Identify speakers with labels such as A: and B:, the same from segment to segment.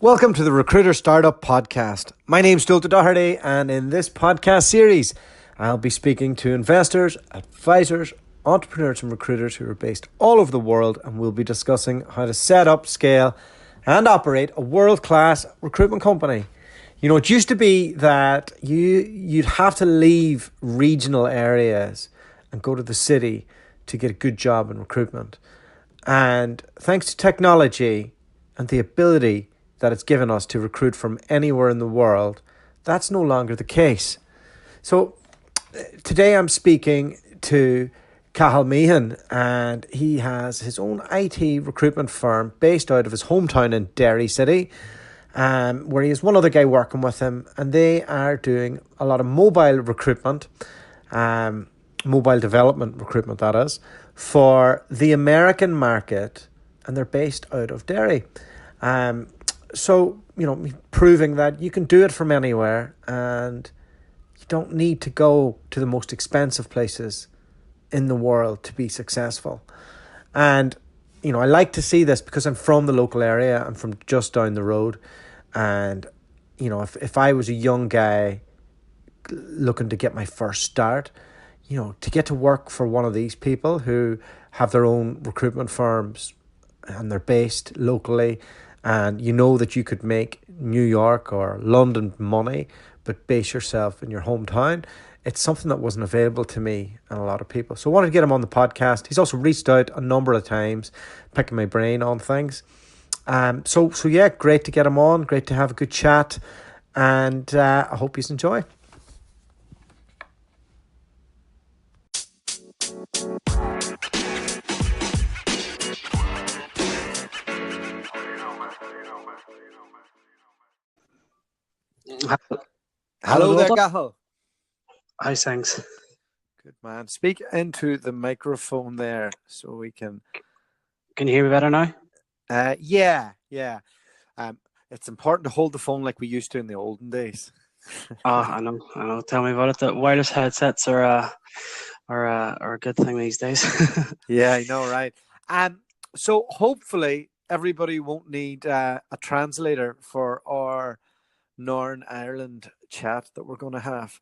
A: Welcome to the Recruiter Startup Podcast. My name's Dualta, and in this podcast series, I'll be speaking to investors, advisors, entrepreneurs and recruiters who are based all over the world, and we'll be discussing how to set up, scale and operate a world-class recruitment company. You know, it used to be that you'd have to leave regional areas and go to the city to get a good job in recruitment. And thanks to technology and the ability that it's given us to recruit from anywhere in the world, that's no longer the case. So today I'm speaking to Cathal Meehan, and he has his own IT recruitment firm based out of his hometown in Derry City, where he has one other guy working with him, and they are doing a lot of mobile recruitment, mobile development recruitment, that is, for the American market, and they're based out of Derry. So, you know, proving that you can do it from anywhere and you don't need to go to the most expensive places in the world to be successful. And, you know, I like to see this because I'm from the local area. I'm from just down the road. And, you know, if I was a young guy looking to get my first start, you know, to get to work for one of these people who have their own recruitment firms and they're based locally, and you know that you could make New York or London money, but base yourself in your hometown. It's something that wasn't available to me and a lot of people. So I wanted to get him on the podcast. He's also reached out a number of times, picking my brain on things. So yeah, great to get him on. Great to have a good chat. And I hope you enjoy. Hello there, Cathal.
B: Hi, thanks.
A: Good man. Speak into the microphone there so we can.
B: Can you hear me better now?
A: Yeah. It's important to hold the phone like we used to in the olden days.
B: I know. Tell me about it. The wireless headsets are a good thing these days.
A: Yeah, I know, right? So hopefully everybody won't need a translator for our Northern Ireland chat that we're going to have.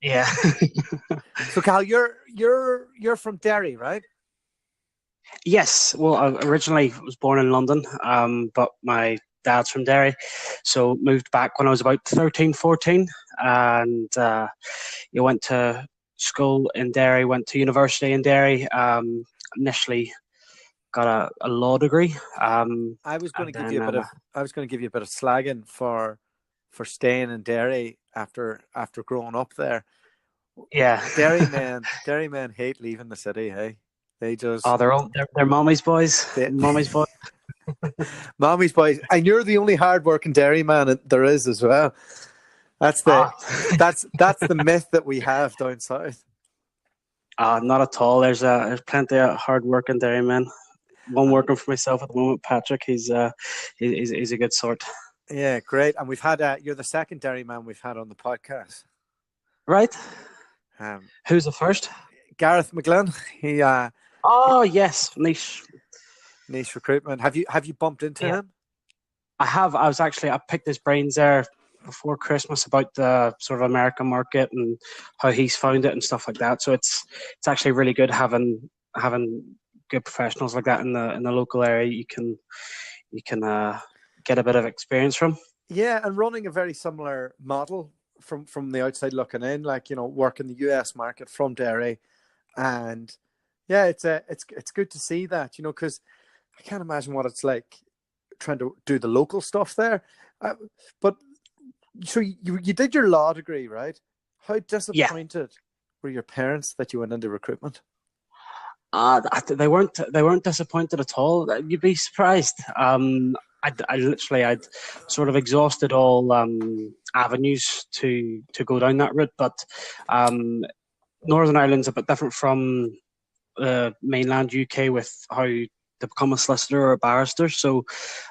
B: Yeah.
A: So Cal, you're from Derry, right?
B: Yes. Well, I originally was born in London, but my dad's from Derry, so moved back when I was about 13, 14, and you went to school in Derry, went to university in Derry. Initially got a law degree.
A: I was going to give you a bit of slagging for staying in Derry after growing up there.
B: Yeah.
A: Derry men hate leaving the city. Hey, they just
B: they're mommy's boys. Mommy's boys.
A: Mommy's boys, and you're the only hard-working Derry man there is as well. That's the myth that we have down south.
B: Not at all. There's plenty of hard-working Derry men. One working for myself at the moment, Patrick. He's a good sort.
A: Yeah, great. And we've had you're the second Derry man we've had on the podcast.
B: Right. Who's the first?
A: Gareth McGlynn. He.
B: Yes, niche
A: recruitment. Have you bumped into him?
B: I have. I picked his brains there before Christmas about the sort of American market and how he's found it and stuff like that. So it's actually really good having good professionals like that in the local area. You can get a bit of experience from.
A: Yeah, and running a very similar model from the outside looking in, like, you know, working the US market from Derry, and yeah, it's good to see that, you know, because I can't imagine what it's like trying to do the local stuff there. But so you did your law degree, right? How disappointed were your parents that you went into recruitment?
B: They weren't disappointed at all. You'd be surprised. I'd sort of exhausted all avenues to go down that route, but Northern Ireland's a bit different from mainland UK with how to become a solicitor or a barrister. So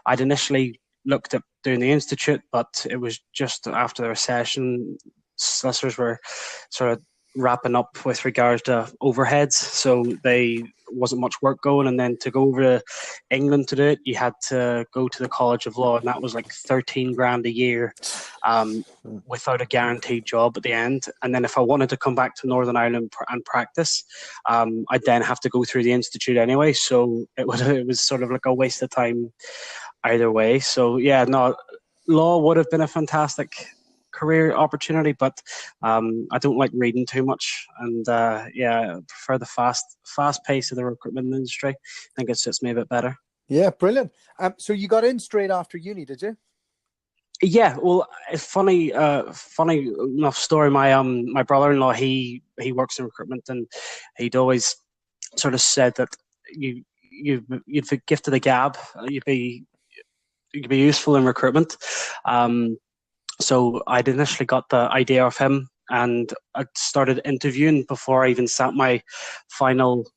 B: I'd initially looked at doing the institute, but it was just after the recession, solicitors were sort of wrapping up with regards to overheads, so they wasn't much work going, and then to go over to England to do it, you had to go to the College of Law, and that was like 13 grand a year, without a guaranteed job at the end. And then if I wanted to come back to Northern Ireland and practice, I'd then have to go through the institute anyway. So it was sort of like a waste of time either way. So yeah, no, law would have been a fantastic career opportunity, but I don't like reading too much, and I prefer the fast pace of the recruitment industry. I think it suits me a bit better.
A: Yeah, brilliant. So you got in straight after uni, did you?
B: Yeah, well, it's funny enough story. My brother-in-law, he works in recruitment, and he'd always sort of said that you'd be gifted a gab, you'd be useful in recruitment. So I'd initially got the idea of him, and I started interviewing before I even sat my final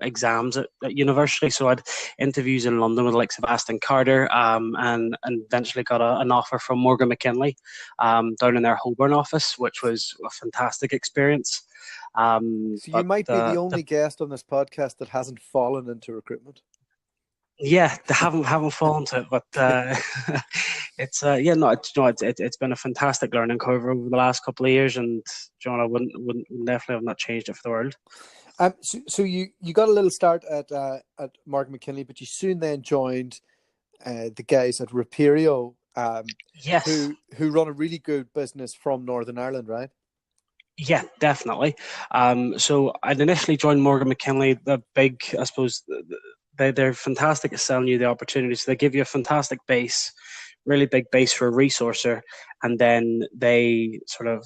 B: exams at university. So I'd interviews in London with the likes of Aston Carter, and eventually got an offer from Morgan McKinley down in their Holborn office, which was a fantastic experience.
A: So you might be the only guest on this podcast that hasn't fallen into recruitment.
B: Yeah, they haven't fallen to it, but it's been a fantastic learning curve over the last couple of years, and John, I wouldn't definitely have not changed it for the world.
A: So you got a little start at Morgan McKinley, but you soon then joined the guys at Recruiter,
B: yes,
A: who run a really good business from Northern Ireland, right?
B: Yeah, definitely. So I'd initially joined Morgan McKinley. The big, I suppose, they're fantastic at selling you the opportunities. So they give you a fantastic base, really big base for a resourcer, and then they sort of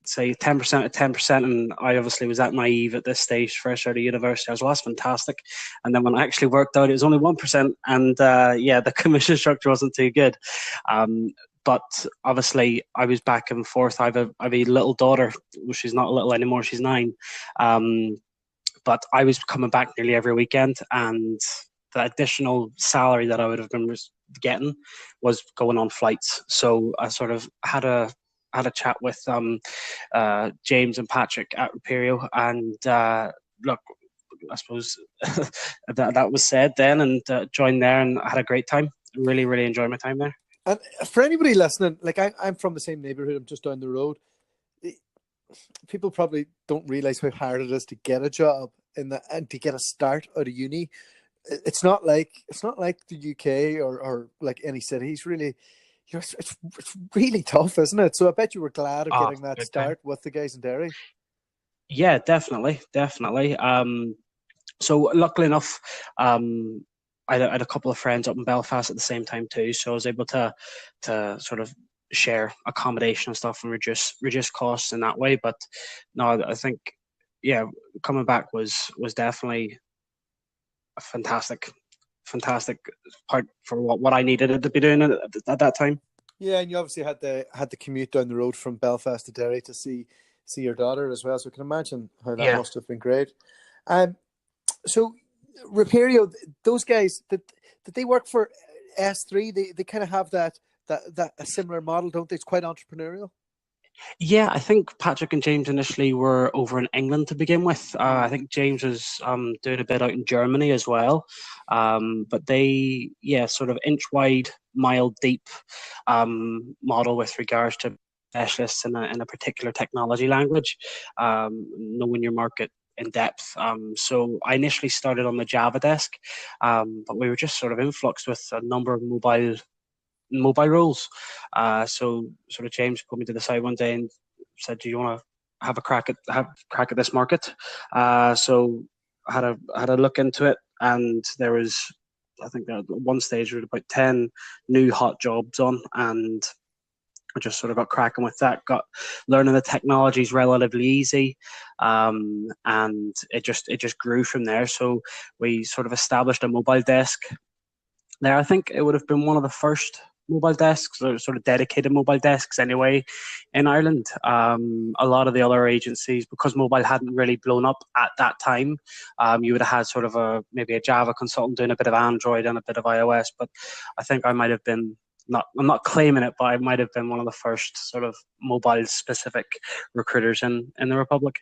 B: say 10% at 10%. And I obviously was that naive at this stage, fresh out of university. I was, well, that's fantastic. And then when I actually worked out, it was only 1%. And the commission structure wasn't too good. But obviously, I was back and forth. I have a little daughter. Well, she's not little anymore. She's 9. But I was coming back nearly every weekend, and the additional salary that I would have been getting was going on flights. So I sort of had a chat with James and Patrick at Recruiter, and look, I suppose that was said then, and joined there, and I had a great time. Really, really enjoyed my time there.
A: And for anybody listening, like I'm from the same neighborhood. I'm just down the road. People probably don't realize how hard it is to get a job and to get a start out of uni. It's not like the UK or like any cities really. It's really tough, isn't it? So I bet you were glad of getting that start with the guys in Derry.
B: Yeah, definitely. So luckily enough, I had a couple of friends up in Belfast at the same time too, so I was able to sort of share accommodation and stuff and reduce costs in that way. But no, I think coming back was definitely a fantastic part for what I needed to be doing at that time.
A: Yeah, and you obviously had the commute down the road from Belfast to Derry to see your daughter as well. So I can imagine how that must have been great. So Recruiter, those guys, did they work for S3? They kind of have that a similar model, don't they? It's quite entrepreneurial.
B: Yeah, I think Patrick and James initially were over in England to begin with. I think James was doing a bit out in Germany as well. But they, sort of inch wide, mile deep model with regards to specialists in a particular technology language, knowing your market in depth. So I initially started on the Java desk, but we were just sort of influxed with a number of mobile roles. So sort of James put me to the side one day and said, "Do you want to have a crack at this market?" So I had a look into it, and there was, I think at one stage there was about 10 new hot jobs on, and I just sort of got cracking with that. Got learning the technologies relatively easy, and it just grew from there. So we sort of established a mobile desk there. I think it would have been one of the first mobile desks, or sort of dedicated mobile desks anyway, in Ireland. A lot of the other agencies, because mobile hadn't really blown up at that time, you would have had sort of maybe a Java consultant doing a bit of Android and a bit of iOS. But I think I might have been, I'm not claiming it, but I might have been one of the first sort of mobile specific recruiters in the Republic.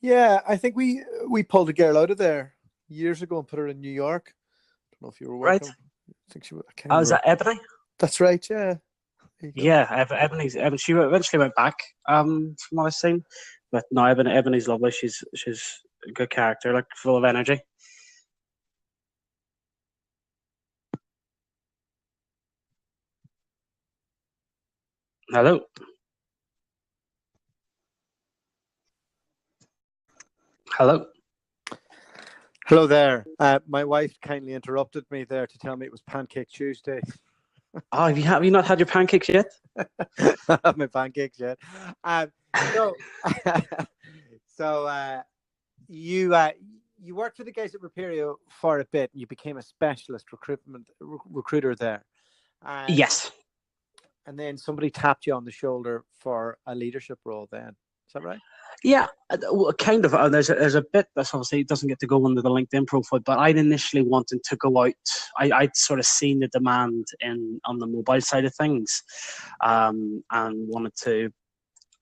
A: Yeah, I think we pulled a girl out of there years ago and put her in New York. I don't know if you were
B: Right.
A: working. I think I can't
B: Oh, is
A: remember.
B: that Ebony?
A: That's right. Yeah. There you go.
B: Yeah, Ebony. She eventually went back. From what I've seen, but no, Ebony's lovely. She's a good character, like full of energy. Hello. Hello.
A: Hello there. My wife kindly interrupted me there to tell me it was Pancake Tuesday.
B: Oh, have you not had your pancakes yet?
A: Not have my pancakes yet. So, so you worked for the guys at Reperio for a bit, and you became a specialist recruiter there.
B: Yes.
A: And then somebody tapped you on the shoulder for a leadership role. Then is that right?
B: Yeah, well, kind of. There's a bit that's obviously doesn't get to go under the LinkedIn profile, but I'd initially wanted to go out. I'd sort of seen the demand on the mobile side of things, and wanted to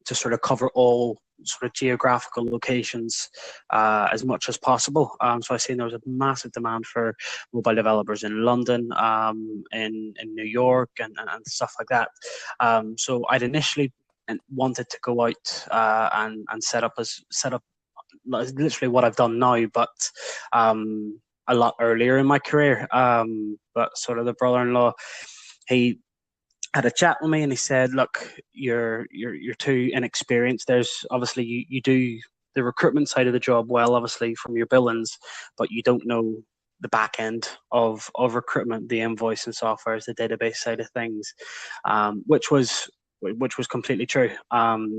B: sort of cover all sort of geographical locations as much as possible. So I seen there was a massive demand for mobile developers in London, in New York, and stuff like that. So I'd initially wanted to go out and set up literally what I've done now, but a lot earlier in my career. But sort of the brother-in-law, he had a chat with me and he said, "Look, you're too inexperienced. There's obviously you do the recruitment side of the job well, obviously from your billings, but you don't know the back end of recruitment, the invoicing softwares, the database side of things," which was completely true.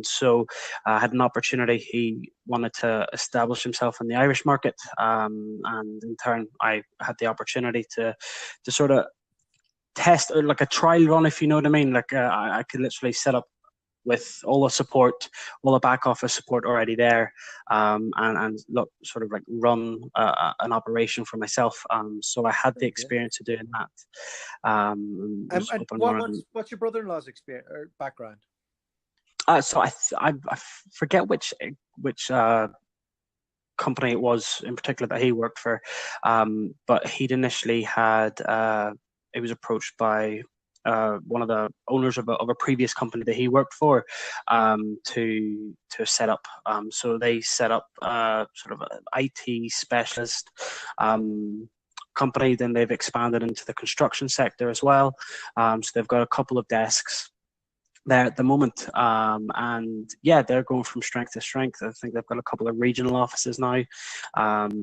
B: So I had an opportunity. He wanted to establish himself in the Irish market, and in turn, I had the opportunity to sort of test or like a trial run, if you know what I mean. Like I could literally set up with all the support, all the back office support already there, and look, sort of like run an operation for myself. So I had the experience of doing that. Was up and running.
A: What's your brother-in-law's experience or background?
B: So I forget which company it was in particular that he worked for, but he'd initially had he was approached by one of the owners of a previous company that he worked for, to set up. So they set up sort of an IT specialist company. Then they've expanded into the construction sector as well. So they've got a couple of desks there at the moment, and yeah, they're going from strength to strength. I think they've got a couple of regional offices now,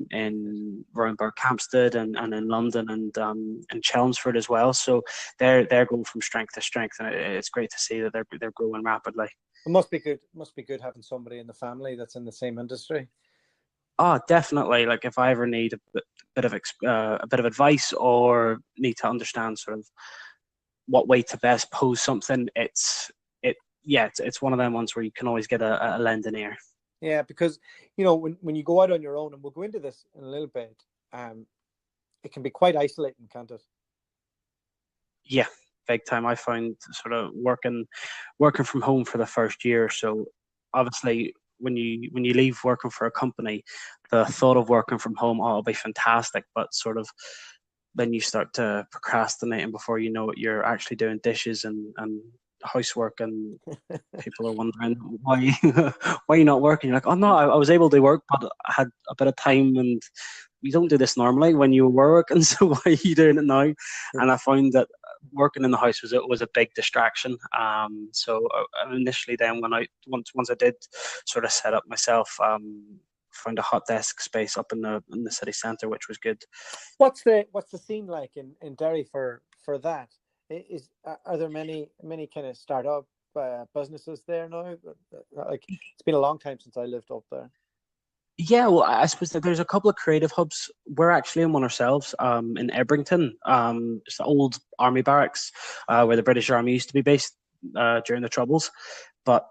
B: in around Berkhamsted and in London and Chelmsford as well. So they're going from strength to strength, and it's great to see that they're growing rapidly.
A: It must be good. It must be good having somebody in the family that's in the same industry.
B: Oh, definitely. Like if I ever need a bit of advice or need to understand sort of what way to best pose something, it's one of them ones where you can always get a lending ear.
A: Yeah, because when you go out on your own, and we'll go into this in a little bit, it can be quite isolating, can't it?
B: Yeah, big time. I found sort of working from home for the first year. So obviously when you leave working for a company, the thought of working from home, oh, it'll be fantastic, but sort of then you start to procrastinate, and before you know it, you're actually doing dishes and housework, and people are wondering why why are you not working. You're like, oh no, I was able to work, but I had a bit of time, and you don't do this normally when you were working, so why are you doing it now? And I found that working in the house was a big distraction. So initially, then when I once I did sort of set up myself, found a hot desk space up in the city centre, which was good.
A: What's the scene like in Derry for that? Are there many kind of startup businesses there now? Like, it's been a long time since I lived up there.
B: Yeah, well, I suppose that there's a couple of creative hubs. We're actually in one ourselves, in Ebrington. It's the old army barracks, where the British Army used to be based during the Troubles. But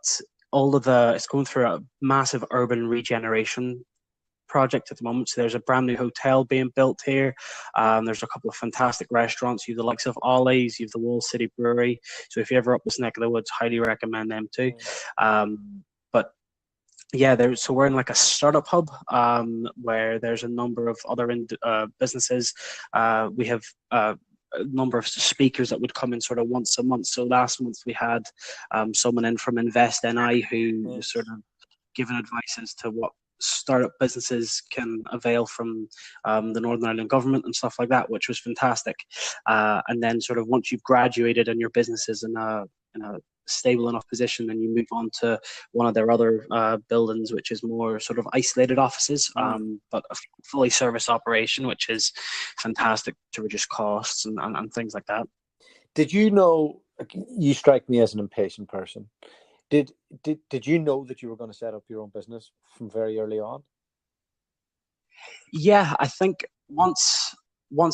B: it's going through a massive urban regeneration project at the moment. So there's a brand new hotel being built here. There's a couple of fantastic restaurants. You have the likes of Ollie's, you have the Wall City Brewery. So if you're ever up this neck of the woods, highly recommend them too. But Yeah, so we're in like a startup hub, where there's a number of other businesses. We have a number of speakers that would come in sort of once a month. So last month we had someone in from Invest NI who
A: Yeah.
B: was sort of giving advice as to what startup businesses can avail from the Northern Ireland government and stuff like that, which was fantastic. And then sort of once you've graduated and your business is in a stable enough position, then you move on to one of their other buildings, which is more sort of isolated offices,
A: Mm.
B: but a fully service operation, which is fantastic to reduce costs and things like that.
A: Did you know? You strike me as an impatient person. Did did you know that you were going to set up your own business from very early on?
B: Yeah, I think once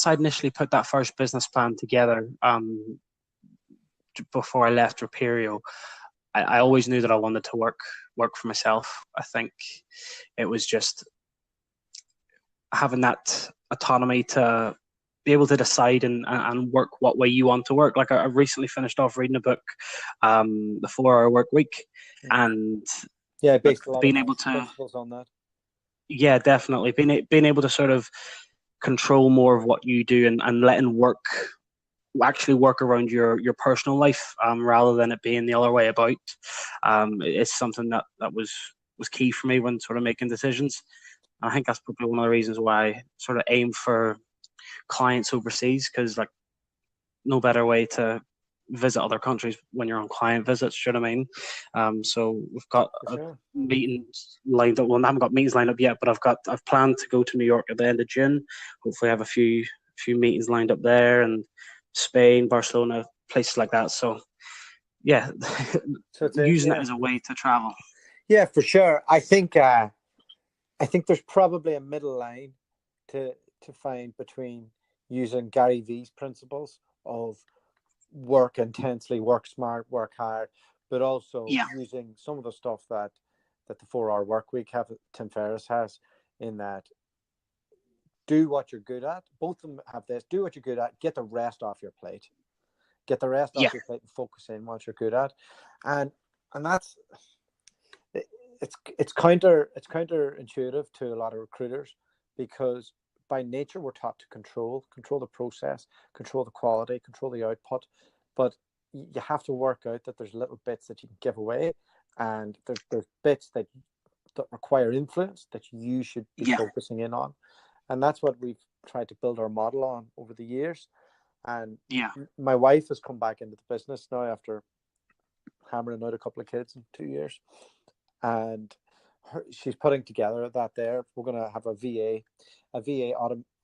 B: I initially put that first business plan together, before I left Reperio, I always knew that I wanted to work for myself. I think it was just having that autonomy to be able to decide and work what way you want to work. Like I recently finished off reading a book, The 4 Hour Work Week, and
A: Yeah, I
B: like
A: based a lot of
B: being
A: my
B: able to,
A: principles on that.
B: yeah, definitely being able to sort of control more of what you do and letting work actually work around your personal life, rather than it being the other way about. It's something that was key for me when sort of making decisions. And I think that's probably one of the reasons why I sort of aim for clients overseas, because like no better way to visit other countries when you're on client visits. You know what I mean? So we've got
A: For
B: a
A: sure.
B: meetings lined up. Well, I haven't got meetings lined up yet, but I've planned to go to New York at the end of June. Hopefully, I have a few meetings lined up there, and Spain, Barcelona, places like that. So yeah,
A: So it's
B: using it
A: yeah,
B: as a way to travel.
A: yeah, for sure. I think there's probably a middle line to find between using Gary Vee's principles of work intensely, work smart, work hard, but also
B: Yeah,
A: using some of the stuff that the 4 hour work week have Tim Ferriss has, in that do what you're good at. Both of them have this: do what you're good at, get the rest off your plate, get the rest
B: yeah,
A: off your plate, and focus in what you're good at. And that's it's counterintuitive to a lot of recruiters, because by nature we're taught to control the process, control the quality, control the output, but you have to work out that there's little bits that you can give away, and there's bits that require influence that you should be
B: yeah.
A: focusing in on. And that's what we've tried to build our model on over the years. And
B: Yeah.
A: my wife has come back into the business now after hammering out a couple of kids in 2 years, and she's putting together that there. We're going to have a VA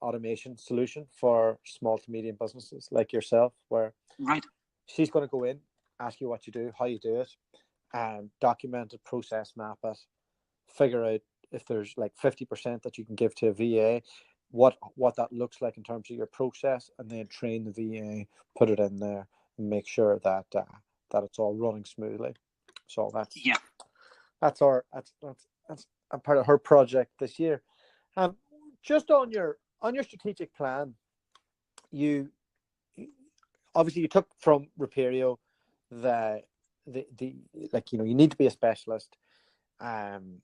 A: automation solution for small to medium businesses like yourself, where
B: Right.
A: she's going to go in, ask you what you do, how you do it, and document it, process map it, figure out if there's like 50% that you can give to a VA, what that looks like in terms of your process, and then train the VA, put it in there, and make sure that that it's all running smoothly. So
B: Yeah.
A: that's a part of her project this year. Just on your strategic plan, you obviously you took from Reperio the the like, you need to be a specialist. um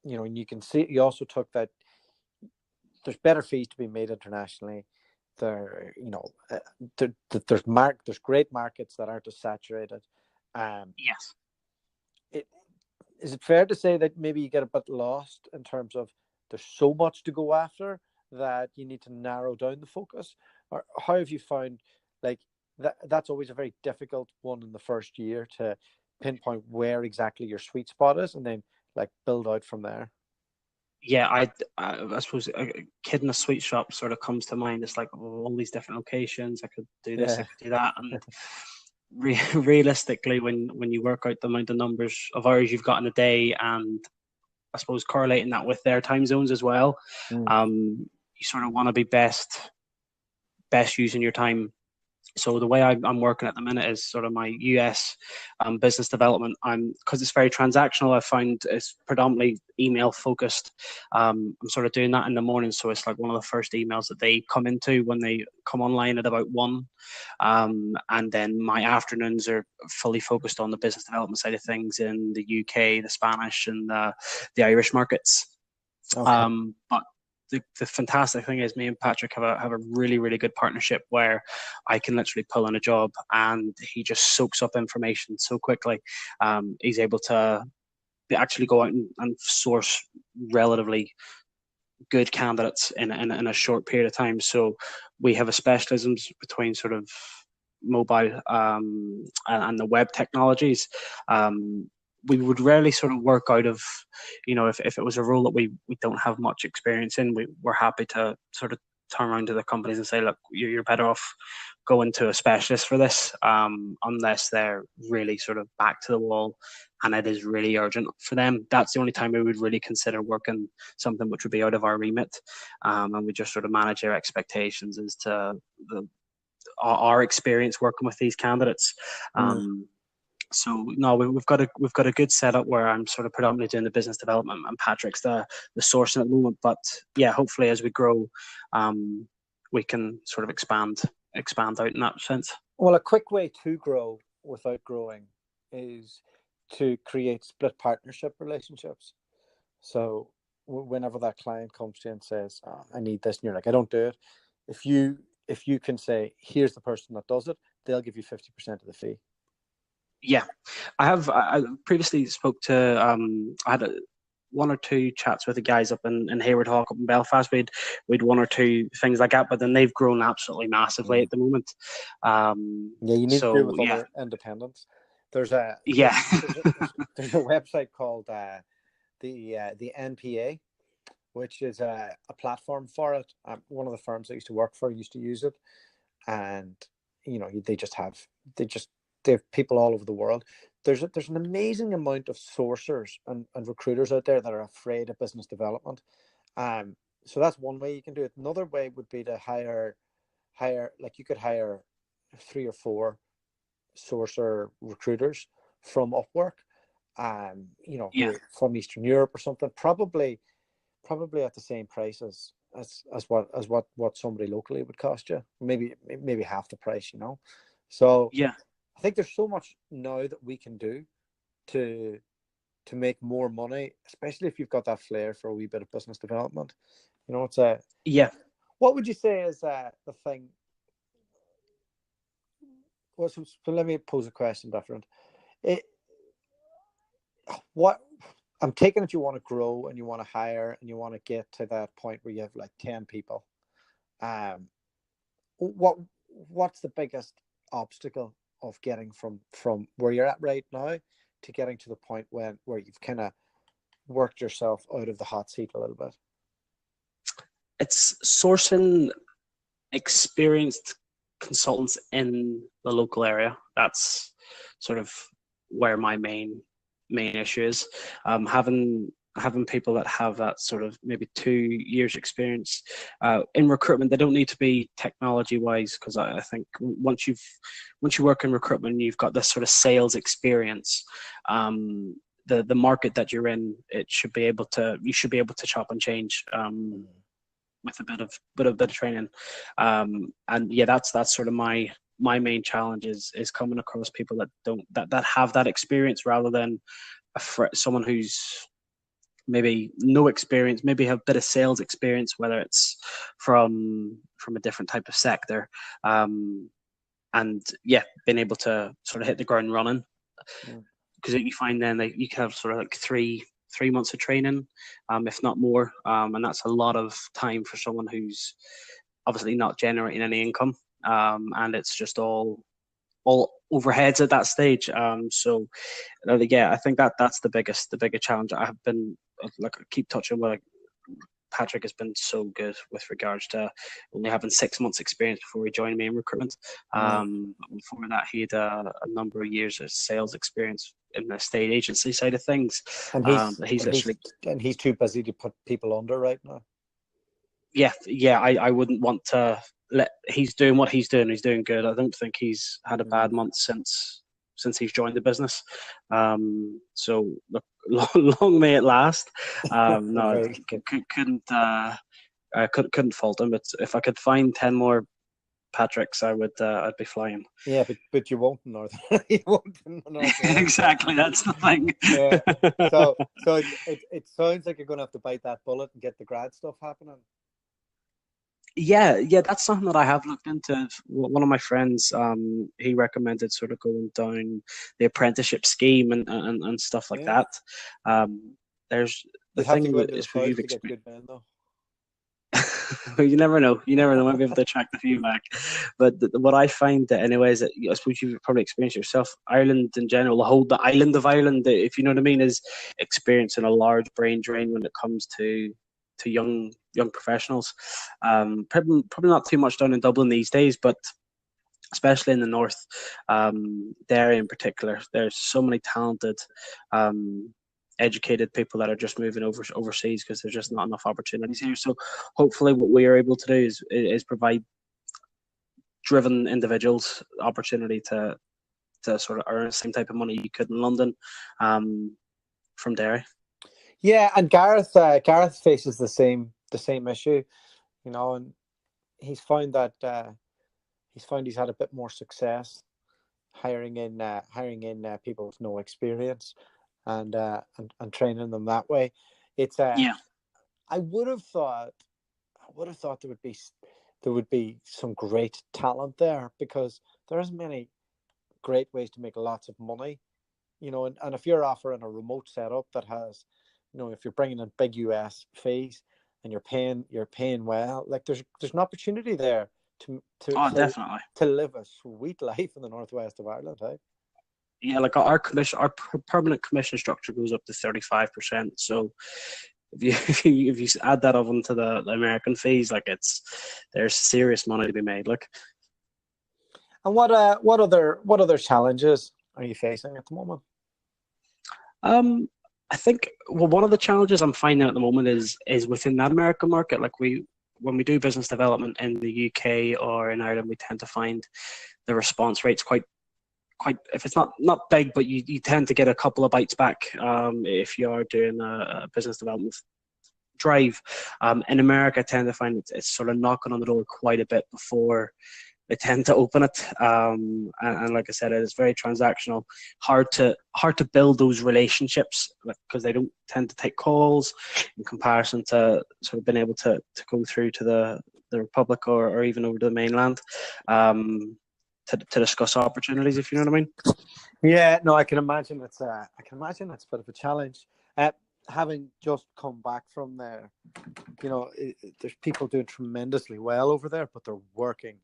A: and you can see you also took that there's better fees to be made internationally. There you know there's great markets that aren't as saturated. um
B: Yes.
A: it Is it fair to say that maybe you get a bit lost in terms of there's so much to go after that you need to narrow down the focus? Or how have you found, like, that's always a very difficult one in the first year, to pinpoint where exactly your sweet spot is, and then like build out from there?
B: Yeah, I suppose a kid in a sweet shop sort of comes to mind. It's like, oh, all these different locations. I could do this, I
A: Yeah.
B: could do that, and realistically, when you work out the amount of numbers of hours you've got in a day, and I suppose correlating that with their time zones as well,
A: Mm.
B: you sort of want to be best using your time So the way I'm working at the minute is sort of my US business development. Because it's very transactional. I find it's predominantly email focused. I'm sort of doing that in the morning, so it's like one of the first emails that they come into when they come online at about 1, and then my afternoons are fully focused on the business development side of things in the UK, the Spanish, and the Irish markets.
A: Okay.
B: But the fantastic thing is me and Patrick have a really, really good partnership where I can literally pull in a job and he just soaks up information so quickly. He's able to actually go out and source relatively good candidates in a short period of time. So we have a specialisms between sort of mobile and the web technologies. We would rarely sort of work out of, if it was a role that we don't have much experience in, we're happy to sort of turn around to the companies and say, look, you're better off going to a specialist for this, unless they're really sort of back to the wall and it is really urgent for them. That's the only time we would really consider working something which would be out of our remit. And we just sort of manage their expectations as to our experience working with these candidates.
A: Mm.
B: So no, we've got a good setup where I'm sort of predominantly doing the business development and Patrick's the sourcing at the moment. But yeah, hopefully as we grow, we can sort of expand out in that sense.
A: Well, a quick way to grow without growing is to create split partnership relationships. So whenever that client comes to you and says, I need this, and you're like, I don't do it. If you can say, here's the person that does it, they'll give you 50% of the fee.
B: Yeah, I previously spoke to I had one or two chats with the guys up in Hayward Hawk up in Belfast. We'd one or two things like that, but then they've grown absolutely massively at the moment.
A: Yeah, you need to do it with other independents. There's a website called the NPA, which is a platform for it. One of the firms I used to work for used to use it, and they have people all over the world. There's an amazing amount of sourcers and recruiters out there that are afraid of business development. So that's one way you can do it. Another way would be to hire like you could hire 3 or 4 sourcer recruiters from Upwork, who are from Eastern Europe or something, probably at the same price as what somebody locally would cost you, maybe half the price, So
B: yeah.
A: I think there's so much now that we can do to make more money, especially if you've got that flair for a wee bit of business development. It's
B: Yeah.
A: What would you say is the thing? Well, so let me pose a question different. What I'm taking it, you want to grow and you want to hire and you want to get to that point where you have like 10 people. What's the biggest obstacle of getting from where you're at right now to getting to the point where you've kind of worked yourself out of the hot seat a little bit?
B: It's sourcing experienced consultants in the local area. That's sort of where my main issue is. Having people that have that sort of maybe 2 years experience in recruitment. They don't need to be technology wise, because I think once you work in recruitment, you've got this sort of sales experience. The market that you're in, you should be able to chop and change with a bit of training. And yeah, that's sort of my main challenge is coming across people that have that experience, rather than someone who's maybe no experience, maybe have a bit of sales experience, whether it's from a different type of sector, and yeah, being able to sort of hit the ground running. Because you find then that you can have sort of like three months of training, if not more, and that's a lot of time for someone who's obviously not generating any income, and it's just all overheads at that stage. So yeah, I think that's the biggest challenge. I have been, like, I keep touching with, Patrick has been so good with regards to only having 6 months experience before he joined me in recruitment. Before that, he had a number of years of sales experience in the state agency side of things.
A: And he's too busy to put people under right now.
B: Yeah, I wouldn't want to he's doing what he's doing. He's doing good. I don't think he's had a bad
A: Mm.
B: month since he's joined the business. So look, long may it last. No,
A: Very good.
B: I couldn't fault him. But if I could find 10 more Patricks, I'd be flying.
A: Yeah, but you won't in North. You won't in the Northwest.
B: Exactly, that's the thing.
A: Yeah. So it sounds like you're going to have to bite that bullet and get the grad stuff happening.
B: Yeah, that's something that I have looked into. One of my friends, he recommended sort of going down the apprenticeship scheme and stuff like
A: Yeah.
B: that. There's the
A: You'd have to
B: thing
A: go into the
B: is for you
A: south
B: to
A: to get
B: experience.
A: good men, though.
B: You never know. You never know. Might be able to attract a few back. But what I find that, anyways, that I suppose you've probably experienced yourself. Ireland in general, the island of Ireland, if you know what I mean, is experiencing a large brain drain when it comes to young professionals. Probably not too much down in Dublin these days, but especially in the north, Derry in particular, there's so many talented, educated people that are just moving overseas because there's just not enough opportunities here. So hopefully, what we are able to do is provide driven individuals opportunity to sort of earn the same type of money you could in London, from Derry.
A: Yeah, and Gareth faces the same issue, and he's found that he's had a bit more success hiring in people with no experience and training them that way. It's
B: Yeah.
A: I would have thought there would be some great talent there because there isn't many great ways to make lots of money, and if you're offering a remote setup that has, if you're bringing in big US fees and you're paying well, like there's an opportunity there
B: Oh, definitely.
A: to live a sweet life in the northwest of Ireland, hey?
B: Yeah, like our permanent commission structure goes up to 35%. So if you add that up onto the American fees, like there's serious money to be made. Like,
A: And what other challenges are you facing at the moment?
B: I think one of the challenges I'm finding at the moment is within that American market. Like when we do business development in the UK or in Ireland, we tend to find the response rates quite, if it's not big, but you tend to get a couple of bites back if you are doing a business development drive. In America, I tend to find it's sort of knocking on the door quite a bit before they tend to open it. And like I said, it's very transactional. Hard to build those relationships because they don't tend to take calls in comparison to sort of being able to go through to the Republic or even over to the mainland. To discuss opportunities, if you know what I mean.
A: Yeah, no, I can imagine it's a bit of a challenge. Having just come back from there, there's people doing tremendously well over there, but they're working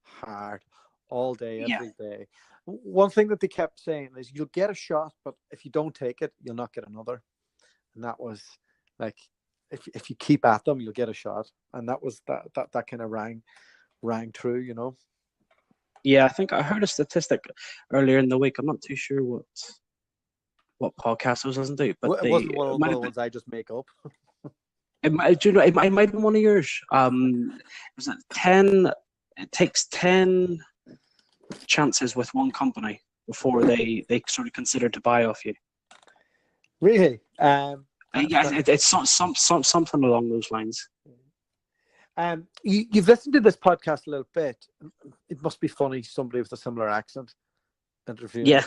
A: hard all day, every day. One thing that they kept saying is you'll get a shot, but if you don't take it, you'll not get another. And that was like, if you keep at them, you'll get a shot. And that was that kind of rang true.
B: Yeah, I think I heard a statistic earlier in the week. I'm not too sure what podcast I was listening to, but
A: it wasn't one of the ones I just make up.
B: It might have been one of yours. Was it 10? It takes 10 chances with one company before they sort of consider to buy off you.
A: Really?
B: Yeah, it's something along those lines.
A: You've listened to this podcast a little bit. It must be funny, somebody with a similar accent interviewing,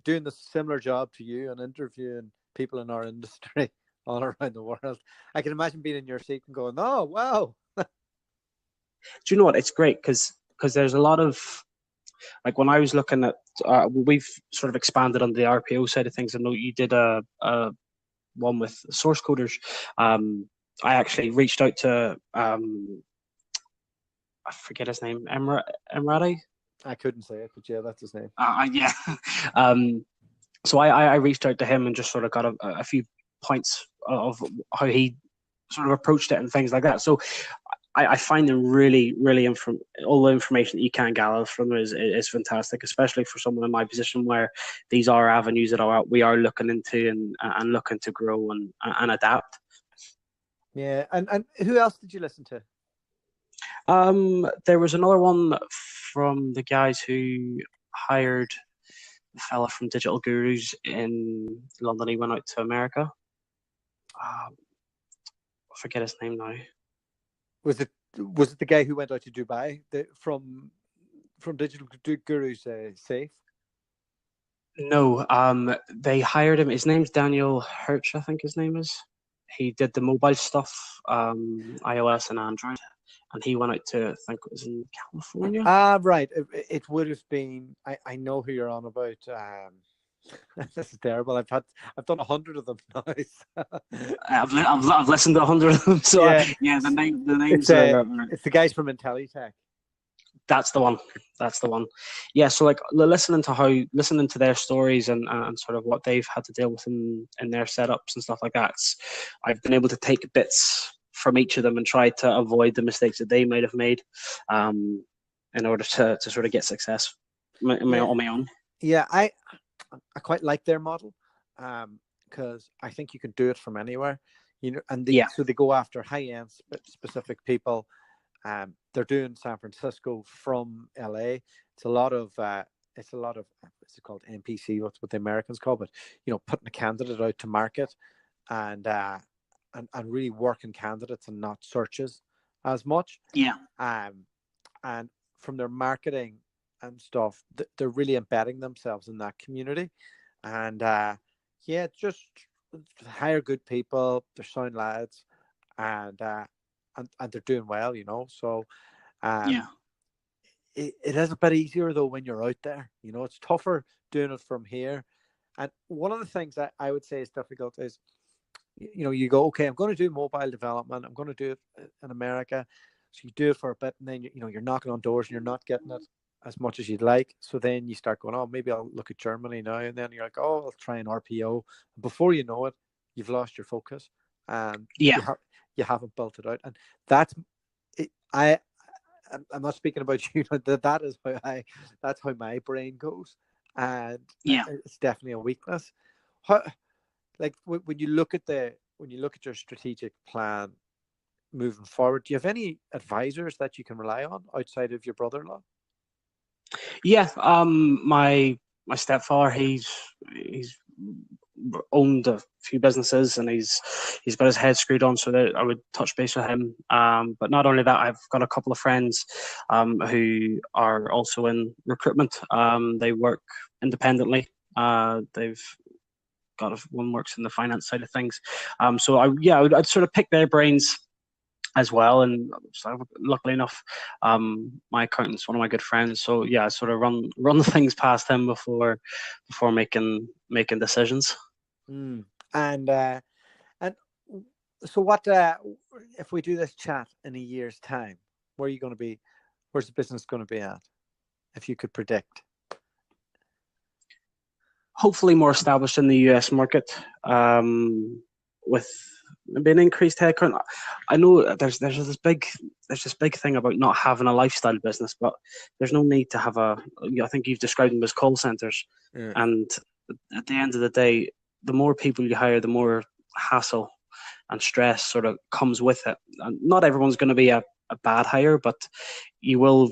A: doing the similar job to you and interviewing people in our industry all around the world. I can imagine being in your seat and going, "Oh, wow."
B: Do you know what? It's great because there's a lot of, like, when I was looking at, we've sort of expanded on the RPO side of things. I know you did a one with source coders. I actually reached out to I forget his name, Emrati.
A: I couldn't say it, but yeah, that's his name.
B: Yeah. So I reached out to him and just sort of got a few points of how he sort of approached it and things like that. So I find them really, really all the information that you can gather from them is fantastic, especially for someone in my position where these are avenues that we are looking into and looking to grow and adapt.
A: Yeah, and who else did you listen to?
B: There was another one from the guys who hired the fella from Digital Gurus in London. He went out to America. I forget his name now.
A: Was it the guy who went out to Dubai from Digital Gurus Safe?
B: No, they hired him. His name's Daniel Hirsch, I think his name is. He did the mobile stuff, iOS and Android, and he went out to, I think it was in California.
A: Right. It would have been. I know who you're on about. This is terrible. I've done 100 of them now.
B: I've listened to 100 of them. So
A: yeah,
B: the names are.
A: It's the guys from IntelliTech.
B: That's the one. That's the one. Yeah. So like listening to their stories and sort of what they've had to deal with in their setups and stuff like that. I've been able to take bits from each of them and try to avoid the mistakes that they might have made, in order to sort of get success on my own.
A: Yeah, I quite like their model, because I think you can do it from anywhere, and so they go after high-end specific people. They're doing San Francisco from LA. It's a lot of what's it called, NPC, what's what the Americans call it, putting a candidate out to market, and really working candidates and not searches as much.
B: Yeah.
A: And from their marketing and stuff, they're really embedding themselves in that community, and just hire good people. They're sound lads, and they're doing well, So, it is a bit easier though when you're out there. It's tougher doing it from here. And one of the things that I would say is difficult is, you go, okay, I'm going to do mobile development. I'm going to do it in America. So you do it for a bit, and then you're knocking on doors and you're not getting it as much as you'd like. So then you start going, oh, maybe I'll look at Germany now. And then you're like, oh, I'll try an RPO. Before you know it, you've lost your focus, and you haven't built it out. And that's it. I'm not speaking about you. That's how my brain goes, and it's definitely a weakness. Like when you look at your strategic plan moving forward, do you have any advisors that you can rely on outside of your brother-in-law?
B: Yeah, my stepfather, he's owned a few businesses, and he's got his head screwed on, so that I would touch base with him. But not only that, I've got a couple of friends who are also in recruitment. They work independently. They've got one works in the finance side of things. So I'd sort of pick their brains as well, and so luckily enough, my accountant's one of my good friends. So I sort of run the things past him before making decisions.
A: And so what if we do this chat in a year's time? Where are you going to be? Where's the business going to be at, if you could predict?
B: Hopefully more established in the US market, with maybe an increased headcount. I know there's this big thing about not having a lifestyle business, but there's no need to have I think you've described them as call centers. Yeah. And at the end of the day, the more people you hire, the more hassle and stress sort of comes with it. And not everyone's going to be a bad hire, but you will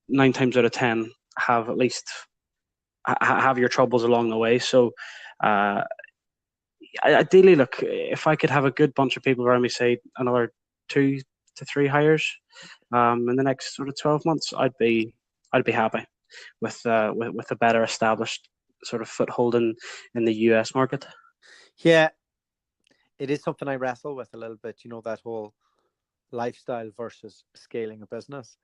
B: 9 times out of 10 have at least have your troubles along the way. So ideally, look, if I could have a good bunch of people around me, say another 2 to 3 hires in the next sort of 12 months, I'd be happy with a better established sort of foothold in the US market.
A: Yeah, it is something I wrestle with a little bit, that whole lifestyle versus scaling a business.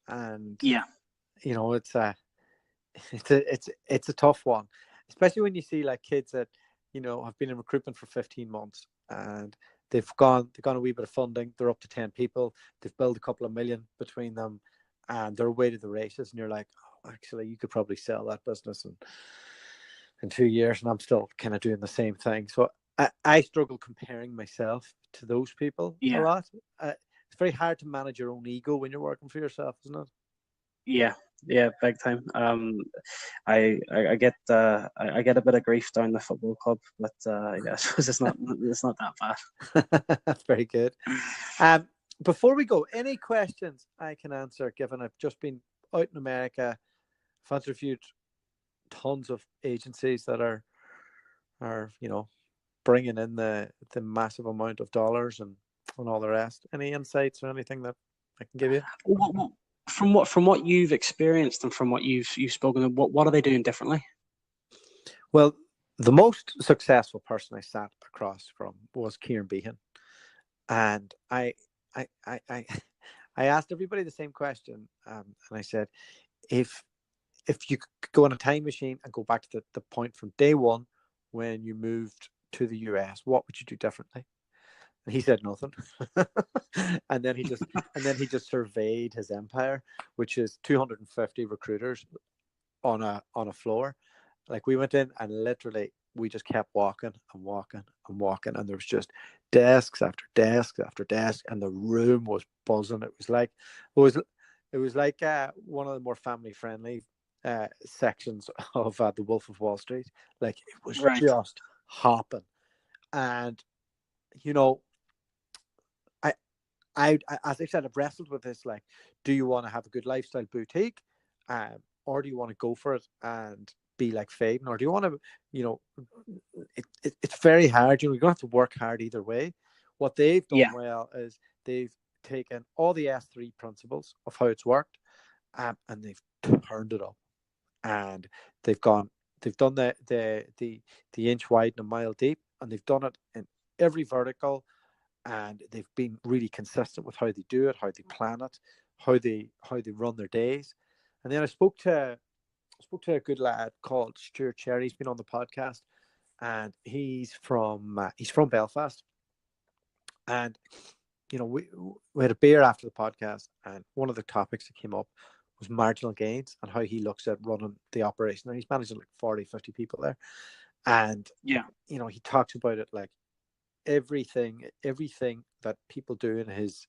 A: And it's a tough one, especially when you see like kids that have been in recruitment for 15 months and they've gone a wee bit of funding. They're up to 10 people. They've built a couple of million between them, and they're away to the races. And you're like, oh, actually, you could probably sell that business in 2 years, and I'm still kind of doing the same thing. So I struggle comparing myself to those people a lot. It's very hard to manage your own ego when you're working for yourself, isn't it?
B: Yeah, big time. I get I get a bit of grief down the football club, but I suppose it's not that bad.
A: That's very good. before we go, any questions I can answer, given I've just been out in America, I've interviewed tons of agencies that are bringing in the massive amount of dollars and all the rest. Any insights or anything that I can give you?
B: From what you've experienced and from what you've spoken of, what are they doing differently?
A: Well, the most successful person I sat across from was Kieran Behan, and I I asked everybody the same question, and I said, if you could go on a time machine and go back to the point from day one when you moved to the US, what would you do differently? And he said nothing. and then he just surveyed his empire, which is 250 recruiters on a floor. Like, we went in and literally we just kept walking and walking and walking, and there was just desks after desks after desk, and the room was buzzing. It was like one of the more family friendly sections of the Wolf of Wall Street. Like, it was
B: Right.
A: just hopping, and you know, I as I said, I've wrestled with this. Like, do you want to have a good lifestyle boutique, or do you want to go for it and be like Faden, or do you want to, it's very hard. You're going to have to work hard either way. What they've done
B: Yeah.
A: well is they've taken all the S3 principles of how it's worked, and they've turned it up, and they've done the inch wide and a mile deep, and they've done it in every vertical, and they've been really consistent with how they do it, how they plan it, how they run their days. And then I spoke to a good lad called Stuart Cherry. He's been on the podcast, and he's from Belfast. And we had a beer after the podcast, and one of the topics that came up was marginal gains and how he looks at running the operation. And he's managing like 40, 50 people there. And
B: Yeah.
A: he talks about it like everything that people do in his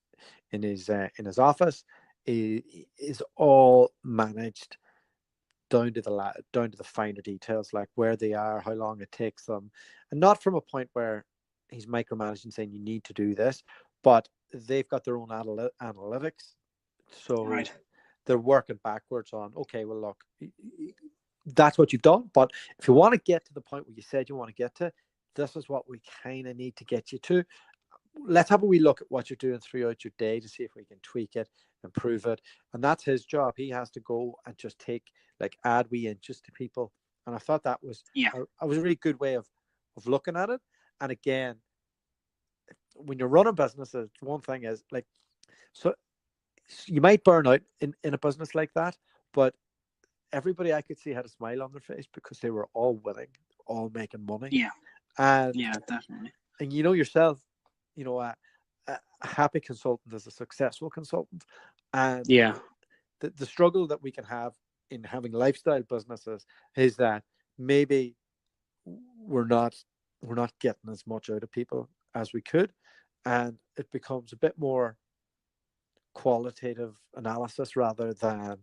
A: office is all managed down to the finer details, like where they are, how long it takes them, and not from a point where he's micromanaging saying you need to do this, but they've got their own analytics, so
B: Right.
A: they're working backwards on, okay, well, look, that's what you've done, but if you want to get to the point where you said you want to get to, this is what we kind of need to get you to. Let's have a wee look at what you're doing throughout your day to see if we can tweak it, improve it. And that's his job. He has to go and just add wee inches to people. And I thought that was a really good way of looking at it. And again, when you're running businesses, one thing is so you might burn out in a business like that, but everybody I could see had a smile on their face because they were all winning, all making money.
B: Yeah.
A: And
B: Definitely.
A: And yourself, a happy consultant is a successful consultant. And the struggle that we can have in having lifestyle businesses is that maybe we're not getting as much out of people as we could, and it becomes a bit more qualitative analysis rather than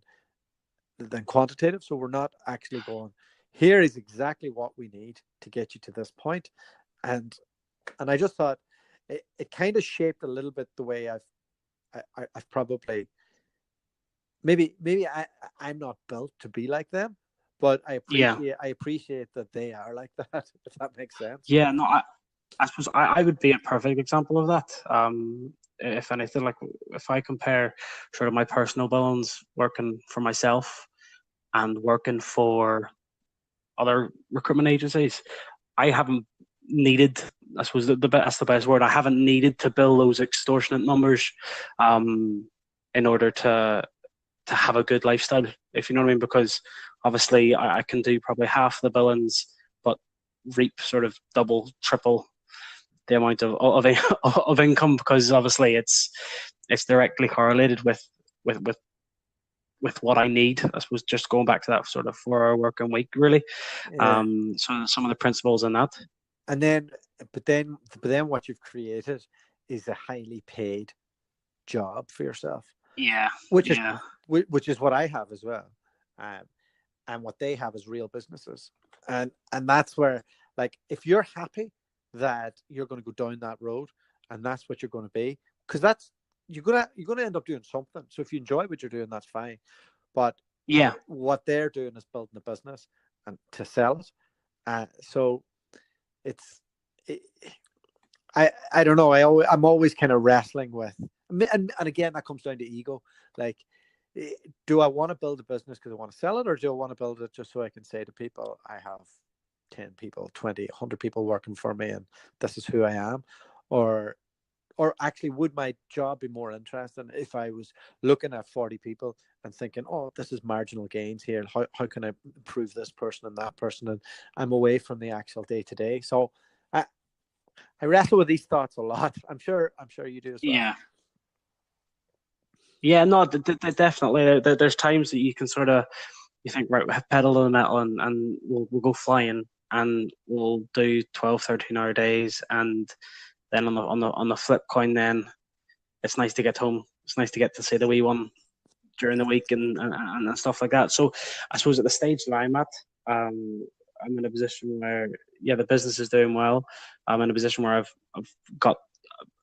A: quantitative. So we're not actually going, here is exactly what we need to get you to this point. And I just thought it kind of shaped a little bit the way I've probably maybe I'm not built to be like them, but I appreciate that they are like that, if that makes sense.
B: Yeah, no, I suppose I would be a perfect example of that. If anything, like if I compare sort of my personal balance working for myself and working for other recruitment agencies, I haven't needed, I suppose that's the best word, I haven't needed to bill those extortionate numbers in order to have a good lifestyle, if you know what I mean, because obviously I can do probably half the billings but reap sort of double, triple the amount of income, because obviously it's directly correlated with what I need. I suppose just going back to that sort of 4-hour working week, really. So some of the principles in that.
A: And then, but then what you've created is a highly paid job for yourself.
B: Yeah.
A: Which is what I have as well. And what they have is real businesses. And that's where, like, if you're happy that you're going to go down that road and that's what you're going to be, because you're gonna end up doing something. So if you enjoy what you're doing, that's fine. But
B: Yeah,
A: what they're doing is building a business and to sell it. So it's it, I don't know. I'm always kind of wrestling with, and again that comes down to ego. Like, do I want to build a business because I want to sell it, or do I want to build it just so I can say to people I have 10 people, 20, 100 people working for me, and this is who I am, or actually would my job be more interesting if I was looking at 40 people and thinking, oh, this is marginal gains here, how can I improve this person and that person, and I'm away from the actual day to day. So I wrestle with these thoughts a lot. I'm sure you do as well.
B: yeah. Yeah, no, definitely. There's times that you can sort of, you think, right, pedal to the metal, and we'll go flying, and we'll do 12, 13-hour days, and then on the flip coin, then it's nice to get home. It's nice to get to see the wee one during the week and stuff like that. So I suppose at the stage that I'm at, I'm in a position where, yeah, the business is doing well. I'm in a position where I've got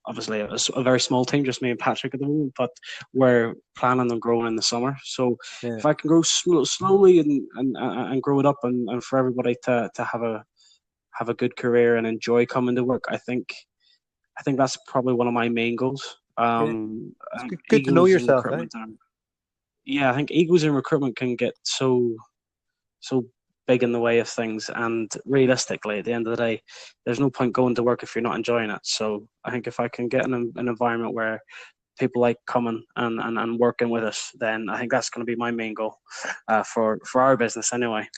B: obviously a very small team, just me and Patrick at the moment, but we're planning on growing in the summer. So
A: Yeah.
B: if I can grow slowly and grow it up, and for everybody to have a good career and enjoy coming to work, I think that's probably one of my main goals.
A: It's good to know yourself, eh?
B: Yeah, I think egos in recruitment can get so big in the way of things, and realistically, at the end of the day, there's no point going to work if you're not enjoying it. So I think if I can get in an environment where people like coming and working with us, then I think that's going to be my main goal for our business anyway.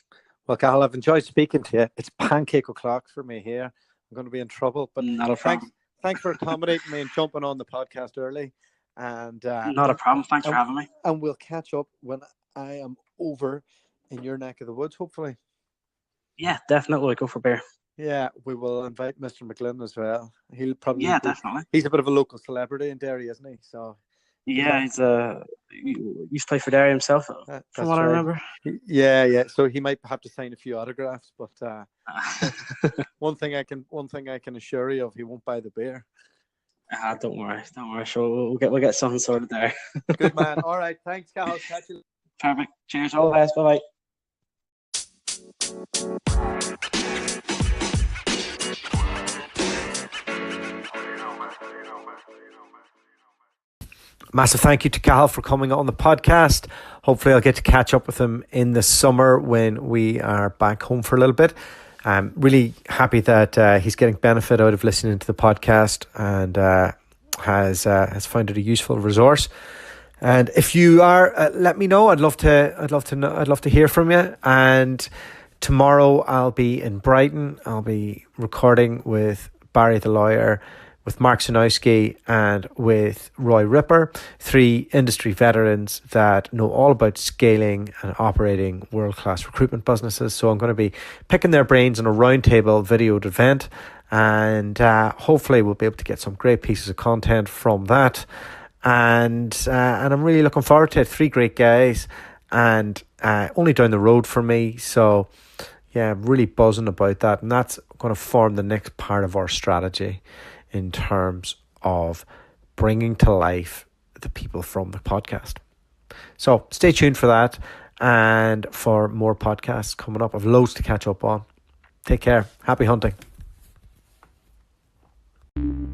A: Well, Cathal, I've enjoyed speaking to you. It's pancake o'clock for me here. I'm going to be in trouble, but
B: Not a problem.
A: Thanks for accommodating me and jumping on the podcast early. And
B: not a problem. Thanks for having me.
A: And we'll catch up when I am over in your neck of the woods, hopefully.
B: Yeah, definitely. Go for beer.
A: Yeah, we will invite Mr. McGlynn as well. He'll probably
B: definitely.
A: He's a bit of a local celebrity in Derry, isn't he? So
B: yeah, he's he used to play for Derry himself, from what I remember.
A: Yeah. So he might have to sign a few autographs, but one thing I can assure you of, he won't buy the beer.
B: Don't worry. Sure, we'll get something sorted there.
A: Good man. All right, thanks, Cathal. Catch you.
B: Perfect. Cheers. All the best. Bye bye.
A: Massive thank you to Cathal for coming on the podcast. Hopefully I'll get to catch up with him in the summer when we are back home for a little bit. I'm really happy that he's getting benefit out of listening to the podcast and has found it a useful resource. And if you are, let me know. I'd love to hear from you. And tomorrow I'll be in Brighton. I'll be recording with Barry the lawyer, with Mark Sanowski, and with Roy Ripper, 3 industry veterans that know all about scaling and operating world-class recruitment businesses. So I'm going to be picking their brains on a roundtable videoed event, and hopefully we'll be able to get some great pieces of content from that. And I'm really looking forward to it. 3 great guys, and only down the road for me. So yeah, really buzzing about that, and that's going to form the next part of our strategy in terms of bringing to life the people from the podcast. So stay tuned for that and for more podcasts coming up. I've loads to catch up on. Take care. Happy hunting.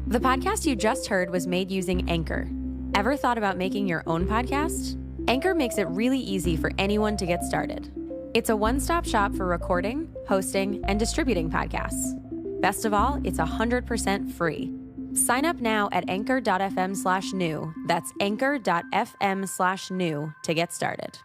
C: The podcast you just heard was made using Anchor. Ever thought about making your own podcast? Anchor makes it really easy for anyone to get started. It's a one-stop shop for recording, hosting, and distributing podcasts. Best of all, it's 100% free. Sign up now at anchor.fm/new. That's anchor.fm/new to get started.